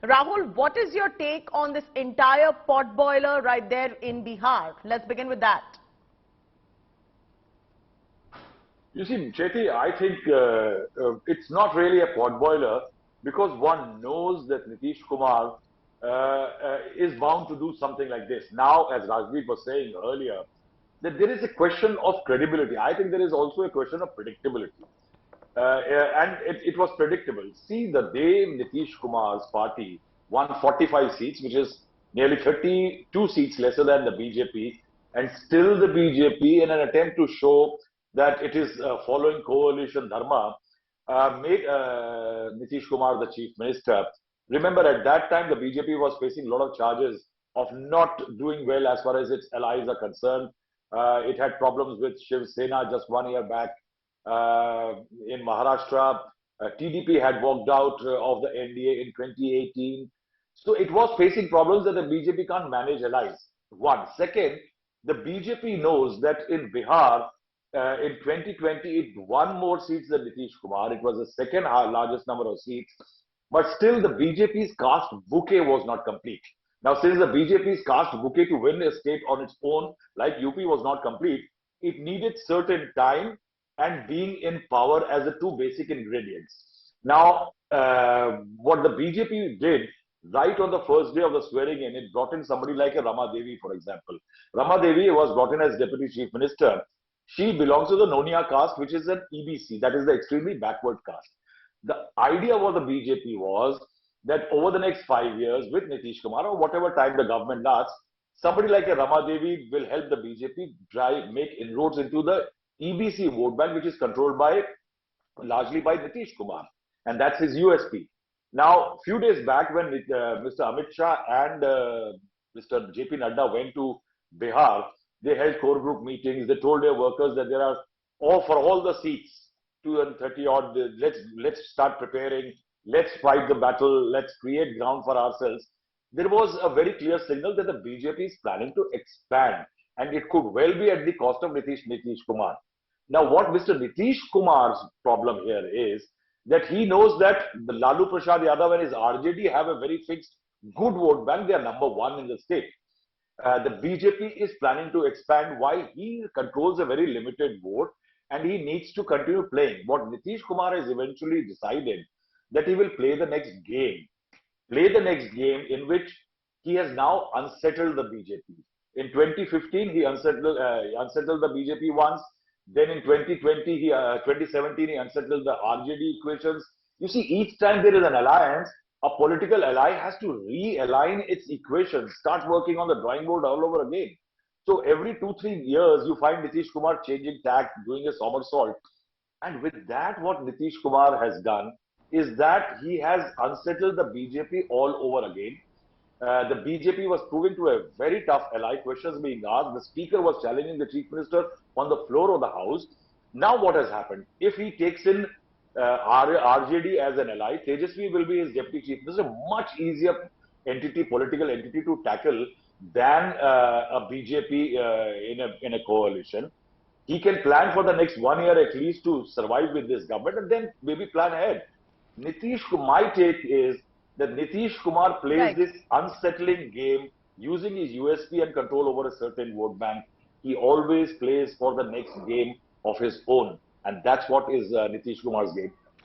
Rahul, what is your take on this entire potboiler right there in Bihar? Let's begin with that. You see, Chetty, I think it's not really a potboiler because one knows that Nitish Kumar is bound to do something like this. Now, as Rajdeep was saying earlier, that there is a question of credibility. I think there is also a question of predictability. And it was predictable. See, the day Nitish Kumar's party won 45 seats, which is nearly 32 seats lesser than the BJP, and still the BJP, in an attempt to show that it is following coalition dharma, made Nitish Kumar the chief minister. Remember, at that time, the BJP was facing a lot of charges of not doing well as far as its allies are concerned. It had problems with Shiv Sena just 1 year back. In Maharashtra, TDP had walked out of the NDA in 2018. So it was facing problems that the BJP can't manage allies. One. Second, the BJP knows that in Bihar, in 2020, it won more seats than Nitish Kumar. It was the second largest number of seats. But still, the BJP's caste bouquet was not complete. Now, since the BJP's caste bouquet to win a state on its own, like UP, was not complete, it needed certain time and being in power as the two basic ingredients. Now, what the BJP did right on the first day of the swearing in, it brought in somebody like a Rama Devi, for example. Rama Devi was brought in as Deputy Chief Minister. She belongs to the Nonia caste, which is an EBC, that is the extremely backward caste. The idea of the BJP was that over the next 5 years with Nitish Kumar or whatever time the government lasts, somebody like a Rama Devi will help the BJP make inroads into the EBC vote bank, which is controlled largely by Nitish Kumar, and that's his USP. Now, a few days back, when Mr. Amit Shah and Mr. JP Nadda went to Bihar, they held core group meetings. They told their workers that there are for all the seats, 230 odd. Let's start preparing. Let's fight the battle. Let's create ground for ourselves. There was a very clear signal that the BJP is planning to expand, and it could well be at the cost of Nitish Kumar. Now, what Mr. Nitish Kumar's problem here is that he knows that the Lalu Prasad Yadav and his RJD have a very fixed good vote bank. They are number one in the state. The BJP is planning to expand while he controls a very limited vote, and he needs to continue playing. What Nitish Kumar has eventually decided that he will play the next game. Play the next game in which he has now unsettled the BJP. In 2015, he unsettled the BJP once. Then in 2017, he unsettled the RJD equations. You see, each time there is an alliance, a political ally has to realign its equations, start working on the drawing board all over again. So every 2-3 years, you find Nitish Kumar changing tack, doing a somersault. And with that, what Nitish Kumar has done is that he has unsettled the BJP all over again. The BJP was proven to a very tough ally, questions being asked. The speaker was challenging the chief minister on the floor of the house. Now what has happened? If he takes in RJD as an ally, Tejasvi will be his deputy chief minister, much easier political entity to tackle than a BJP in a coalition. He can plan for the next 1 year at least to survive with this government and then maybe plan ahead. My take is that Nitish Kumar plays this unsettling game using his USP and control over a certain vote bank. He always plays for the next game of his own. And that's what is Nitish Kumar's game.